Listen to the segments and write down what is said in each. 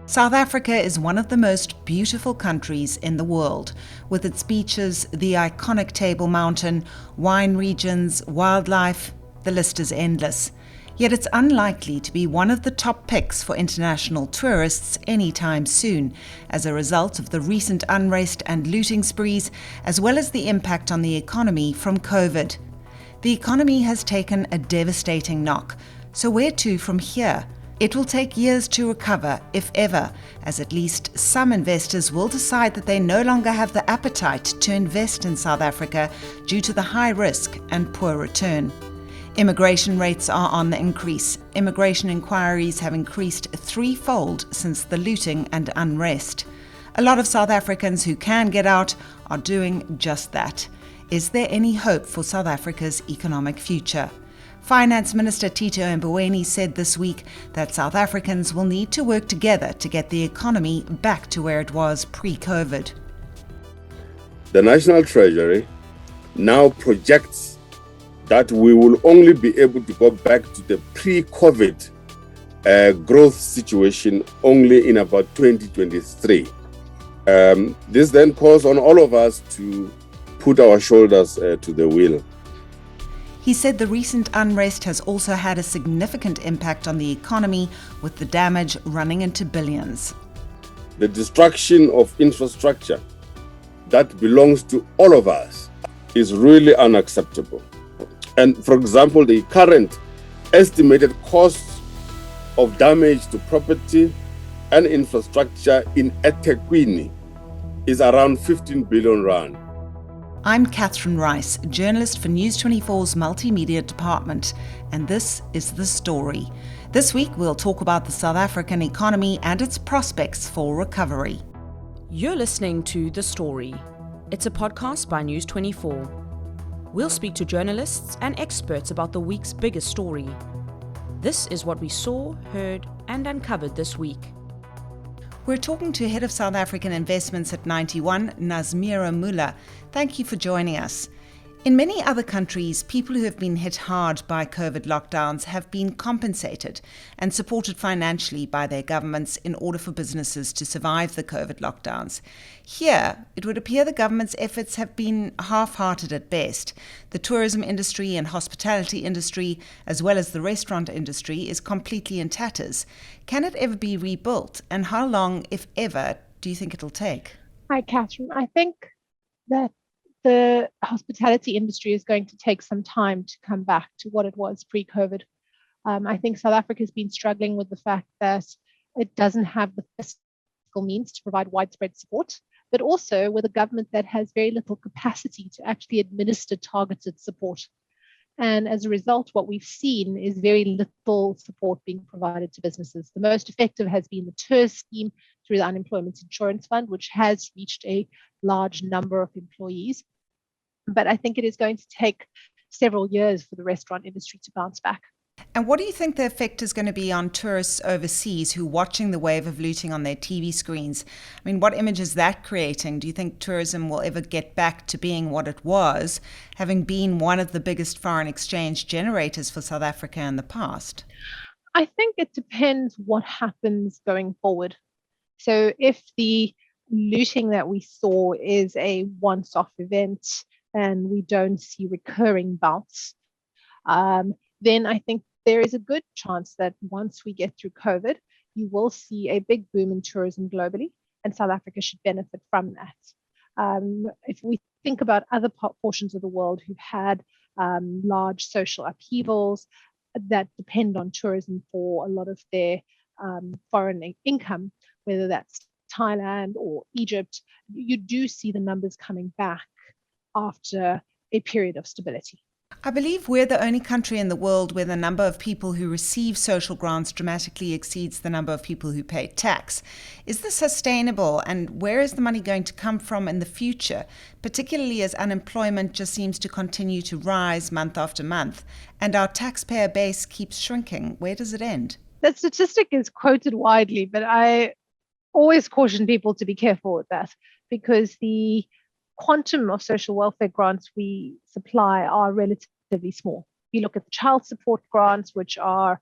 South Africa is one of the most beautiful countries in the world, with its beaches, the iconic Table Mountain, wine regions, wildlife. The list is endless. Yet it's unlikely to be one of the top picks for international tourists anytime soon, as a result of the recent unrest and looting sprees, as well as the impact on the economy from COVID. The economy has taken a devastating knock. So where to from here? It will take years to recover, if ever, as at least some investors will decide that they no longer have the appetite to invest in South Africa due to the high risk and poor return. Immigration rates are on the increase. Immigration inquiries have increased threefold since the looting and unrest. A lot of South Africans who can get out are doing just that. Is there any hope for South Africa's economic future? Finance Minister Tito Mboweni said this week that South Africans will need to work together to get the economy back to where it was pre-COVID. The National Treasury now projects that we will only be able to go back to the pre-COVID growth situation only in about 2023. This then calls on all of us to put our shoulders to the wheel. He said the recent unrest has also had a significant impact on the economy, with the damage running into billions. The destruction of infrastructure that belongs to all of us is really unacceptable. And for example, the current estimated cost of damage to property and infrastructure in eThekwini is around 15 billion rand. I'm Catherine Rice, journalist for News 24's Multimedia Department, and this is The Story. This week we'll talk about the South African economy and its prospects for recovery. You're listening to The Story. It's a podcast by News 24. We'll speak to journalists and experts about the week's biggest story. This is what we saw, heard, and uncovered this week. We're talking to Head of South African Investments at 91, Nazmira Muller. Thank you for joining us. In many other countries, people who have been hit hard by COVID lockdowns have been compensated and supported financially by their governments in order for businesses to survive the COVID lockdowns. Here, it would appear the government's efforts have been half-hearted at best. The tourism industry and hospitality industry, as well as the restaurant industry, is completely in tatters. Can it ever be rebuilt? And how long, if ever, do you think it'll take? Hi, Catherine. I think that the hospitality industry is going to take some time to come back to what it was pre-COVID. I think South Africa has been struggling with the fact that it doesn't have the fiscal means to provide widespread support, but also with a government that has very little capacity to actually administer targeted support. And as a result, what we've seen is very little support being provided to businesses. The most effective has been the TERS scheme through the Unemployment Insurance Fund, which has reached a large number of employees. But I think it is going to take several years for the restaurant industry to bounce back. And what do you think the effect is going to be on tourists overseas who are watching the wave of looting on their TV screens? I mean, what image is that creating? Do you think tourism will ever get back to being what it was, having been one of the biggest foreign exchange generators for South Africa in the past? I think it depends what happens going forward. So if the looting that we saw is a once-off event and we don't see recurring bouts, then I think there is a good chance that once we get through COVID, you will see a big boom in tourism globally, and South Africa should benefit from that. If we think about other portions of the world who've had large social upheavals that depend on tourism for a lot of their foreign income, whether that's Thailand or Egypt, you do see the numbers coming back after a period of stability. I believe we're the only country in the world where the number of people who receive social grants dramatically exceeds the number of people who pay tax. Is this sustainable, and where is the money going to come from in the future, particularly as unemployment just seems to continue to rise month after month and our taxpayer base keeps shrinking? Where does it end? That statistic is quoted widely, but I always caution people to be careful with that, because the quantum of social welfare grants we supply are relatively small. You look at the child support grants, which are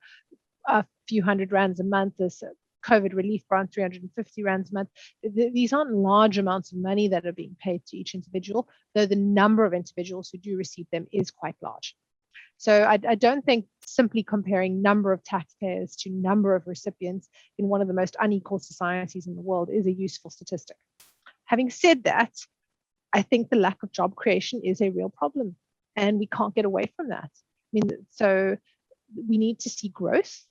a few hundred rands a month, there's COVID relief grant, 350 rands a month. These aren't large amounts of money that are being paid to each individual, though the number of individuals who do receive them is quite large. So I don't think simply comparing number of taxpayers to number of recipients in one of the most unequal societies in the world is a useful statistic. Having said that, I think the lack of job creation is a real problem, and we can't get away from that. So we need to see growth.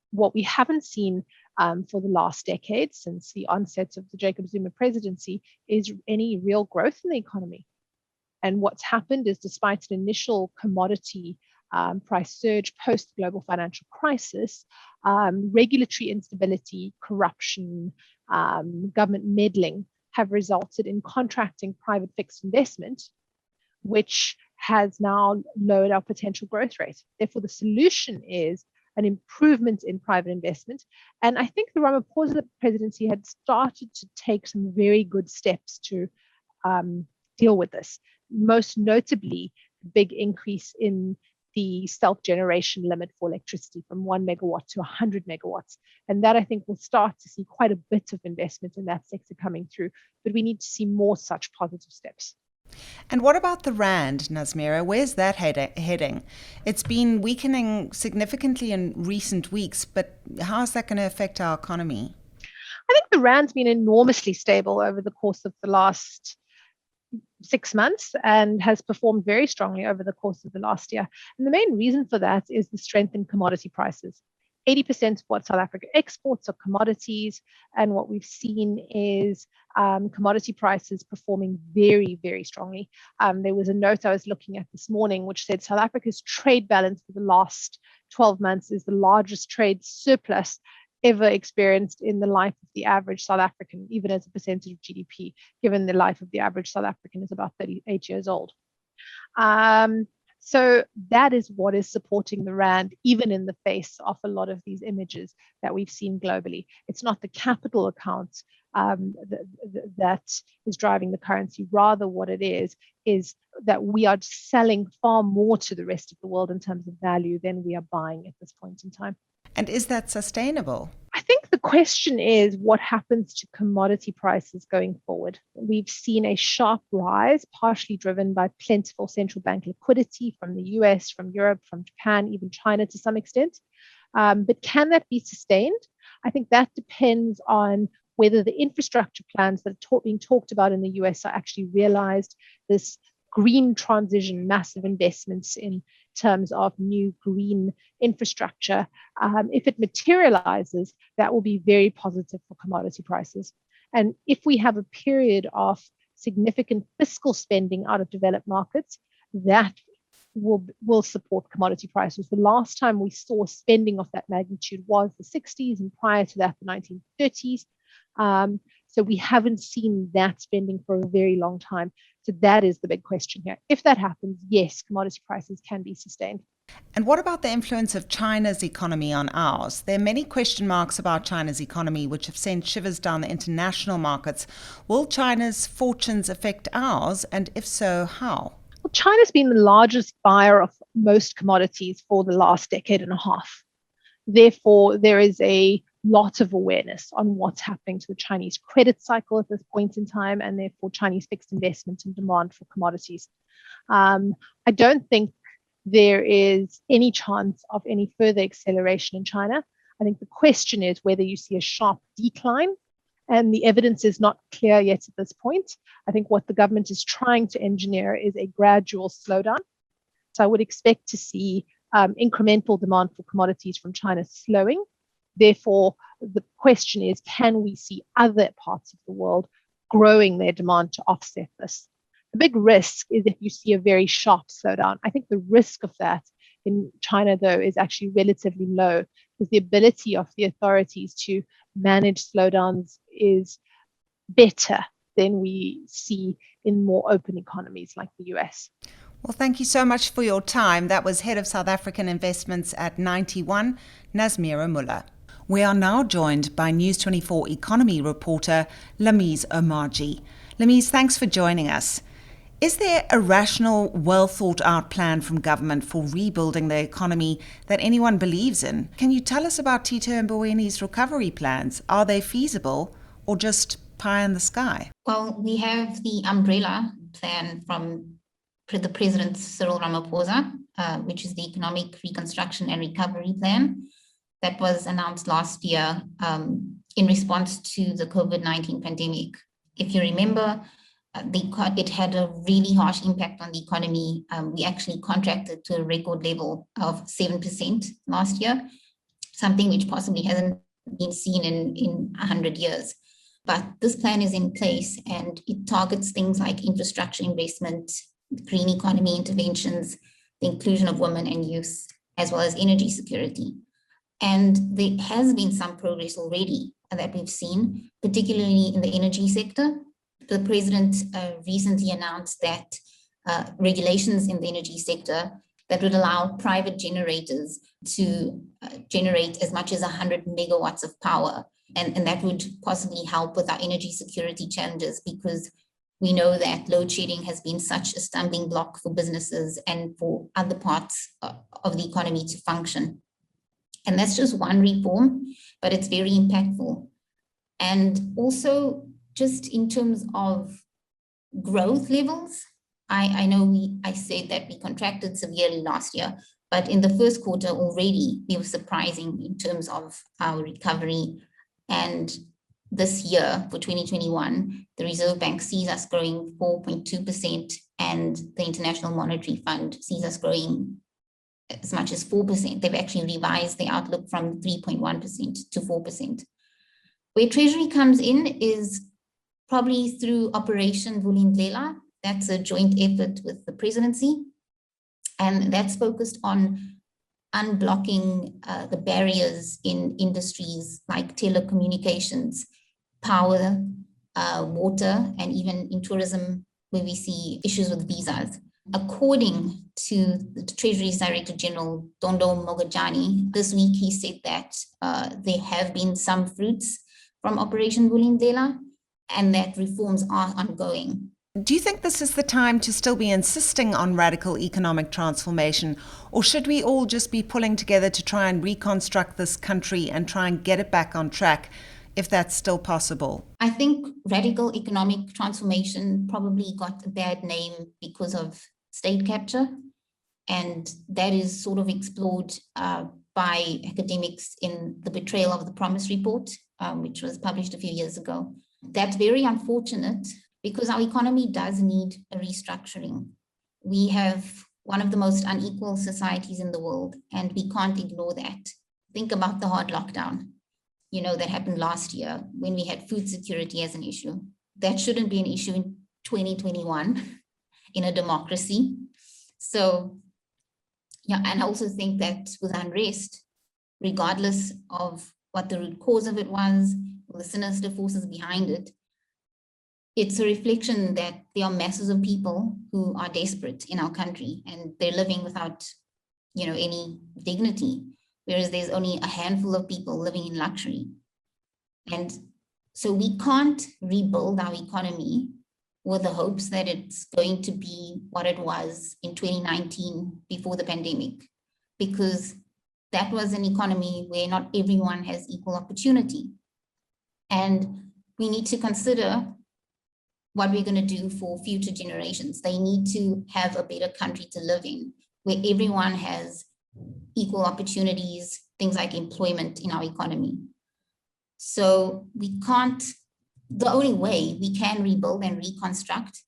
What we haven't seen for the last decade, since the onset of the Jacob Zuma presidency, is any real growth in the economy. And what's happened is, despite an initial commodity price surge post-global financial crisis, regulatory instability, corruption, government meddling have resulted in contracting private fixed investment, which has now lowered our potential growth rate. Therefore, the solution is an improvement in private investment. And I think the Ramaphosa presidency had started to take some very good steps to deal with this. Most notably, the big increase in the self-generation limit for electricity from 1 megawatt to 100 megawatts. And that, I think, will start to see quite a bit of investment in that sector coming through. But we need to see more such positive steps. And what about the rand, Nazmeera? Where's that heading? It's been weakening significantly in recent weeks, but how is that going to affect our economy? I think the rand's been enormously stable over the course of the last 6 months and has performed very strongly over the course of the last year. And the main reason for that is the strength in commodity prices. 80% of what South Africa exports are commodities, and what we've seen is commodity prices performing very, very strongly. There was a note I was looking at this morning which said South Africa's trade balance for the last 12 months is the largest trade surplus ever experienced in the life of the average South African, even as a percentage of GDP, given the life of the average South African is about 38 years old. So that is what is supporting the rand, even in the face of a lot of these images that we've seen globally. It's not the capital accounts that is driving the currency. Rather, what it is that we are selling far more to the rest of the world in terms of value than we are buying at this point in time. And is that sustainable? I think the question is what happens to commodity prices going forward. We've seen a sharp rise, partially driven by plentiful central bank liquidity from the US, from Europe, from Japan, even China to some extent. But can that be sustained? I think that depends on whether the infrastructure plans that are being talked about in the US are actually realized. This green transition, massive investments in terms of new green infrastructure. If it materializes, that will be very positive for commodity prices. And if we have a period of significant fiscal spending out of developed markets, that will support commodity prices. The last time we saw spending of that magnitude was the 60s, and prior to that, the 1930s. So we haven't seen that spending for a very long time. So that is the big question here. If that happens, yes, commodity prices can be sustained. And what about the influence of China's economy on ours? There are many question marks about China's economy, which have sent shivers down the international markets. Will China's fortunes affect ours? And if so, how? Well, China's been the largest buyer of most commodities for the last decade and a half. Therefore, there is a lot of awareness on what's happening to the Chinese credit cycle at this point in time, and therefore Chinese fixed investment and demand for commodities. I don't think there is any chance of any further acceleration in China. I think the question is whether you see a sharp decline, and the evidence is not clear yet at this point. I think what the government is trying to engineer is a gradual slowdown. So I would expect to see incremental demand for commodities from China slowing. Therefore, the question is, can we see other parts of the world growing their demand to offset this? The big risk is if you see a very sharp slowdown. I think the risk of that in China, though, is actually relatively low, because the ability of the authorities to manage slowdowns is better than we see in more open economies like the US. Well, thank you so much for your time. That was Head of South African Investments at 91, Nazmeera Muller. We are now joined by News 24 economy reporter Lamise Omarjee. Lamise, thanks for joining us. Is there a rational, well thought out plan from government for rebuilding the economy that anyone believes in? Can you tell us about Tito Mbowene's recovery plans? Are they feasible or just pie in the sky? Well, we have the umbrella plan from the President Cyril Ramaphosa, which is the Economic Reconstruction and Recovery Plan that was announced last year in response to the COVID-19 pandemic. If you remember, it had a really harsh impact on the economy. We actually contracted to a record level of 7% last year, something which possibly hasn't been seen in 100 years. But this plan is in place and it targets things like infrastructure investment, green economy interventions, the inclusion of women and youth, as well as energy security. And there has been some progress already that we've seen, particularly in the energy sector. The president recently announced that regulations in the energy sector that would allow private generators to generate as much as 100 megawatts of power. And that would possibly help with our energy security challenges, because we know that load shedding has been such a stumbling block for businesses and for other parts of the economy to function. And that's just one reform, but it's very impactful. And also, just in terms of growth levels, I know I said that we contracted severely last year, but in the first quarter already, we were surprising in terms of our recovery. And this year, for 2021, the Reserve Bank sees us growing 4.2%, and the International Monetary Fund sees us growing as much as 4%. They've actually revised the outlook from 3.1% to 4%. Where Treasury comes in is probably through Operation Vulindlela. That's a joint effort with the presidency. And that's focused on unblocking the barriers in industries like telecommunications, power, water, and even in tourism, where we see issues with visas. According to the Treasury's Director General, Dondo Mogajani, this week he said that there have been some fruits from Operation Vulindlela and that reforms are ongoing. Do you think this is the time to still be insisting on radical economic transformation, or should we all just be pulling together to try and reconstruct this country and try and get it back on track, if that's still possible? I think radical economic transformation probably got a bad name because of state capture, and that is sort of explored by academics in the Betrayal of the Promise report, which was published a few years ago. That's very unfortunate, because our economy does need a restructuring. We have one of the most unequal societies in the world, and we can't ignore that. Think about the hard lockdown, that happened last year when we had food security as an issue. That shouldn't be an issue in 2021 in a democracy. So, and I also think that with unrest, regardless of what the root cause of it was, or the sinister forces behind it, it's a reflection that there are masses of people who are desperate in our country and they're living without, any dignity, whereas there's only a handful of people living in luxury. And so we can't rebuild our economy with the hopes that it's going to be what it was in 2019 before the pandemic, because that was an economy where not everyone has equal opportunity. And we need to consider what we're going to do for future generations. They need to have a better country to live in, where everyone has equal opportunities, things like employment in our economy. So the only way we can rebuild and reconstruct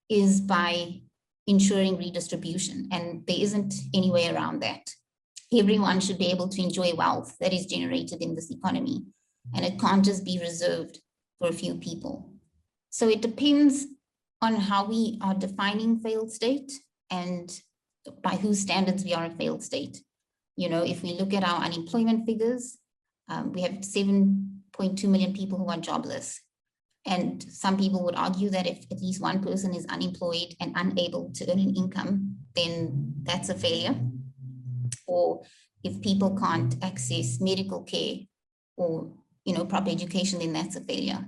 is by ensuring redistribution, and there isn't any way around that. Everyone should be able to enjoy wealth that is generated in this economy, and it can't just be reserved for a few people. So it depends on how we are defining failed state and by whose standards we are a failed state. If we look at our unemployment figures, we have 7.2 million people who are jobless. And some people would argue that if at least one person is unemployed and unable to earn an income, then that's a failure. Or if people can't access medical care or, proper education, then that's a failure.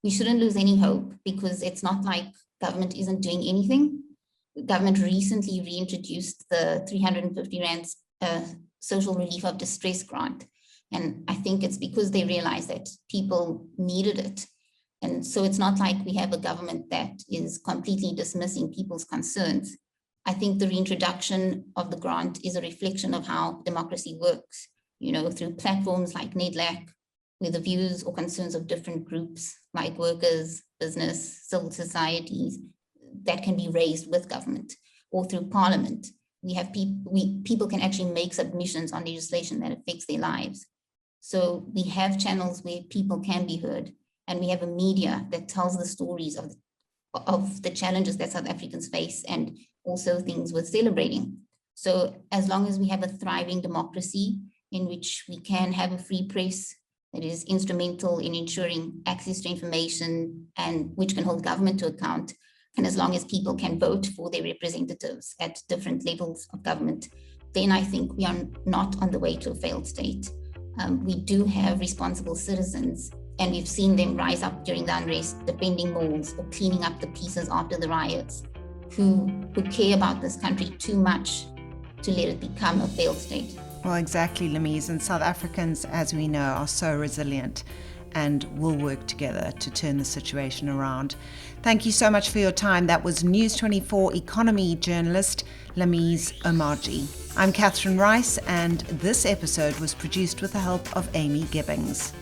We shouldn't lose any hope, because it's not like government isn't doing anything. The government recently reintroduced the 350 Rand social relief of distress grant. And I think it's because they realized that people needed it. And so it's not like we have a government that is completely dismissing people's concerns. I think the reintroduction of the grant is a reflection of how democracy works, through platforms like NEDLAC, where the views or concerns of different groups like workers, business, civil societies, that can be raised with government, or through parliament. People can actually make submissions on legislation that affects their lives. So we have channels where people can be heard, and we have a media that tells the stories of the challenges that South Africans face, and also things worth celebrating. So as long as we have a thriving democracy in which we can have a free press that is instrumental in ensuring access to information and which can hold government to account, and as long as people can vote for their representatives at different levels of government, then I think we are not on the way to a failed state. We do have responsible citizens, and we've seen them rise up during the unrest, defending malls or cleaning up the pieces after the riots, who care about this country too much to let it become a failed state. Well, exactly, Lemise. And South Africans, as we know, are so resilient and will work together to turn the situation around. Thank you so much for your time. That was News 24 economy journalist Lemise Omarjee. I'm Catherine Rice, and this episode was produced with the help of Amy Gibbings.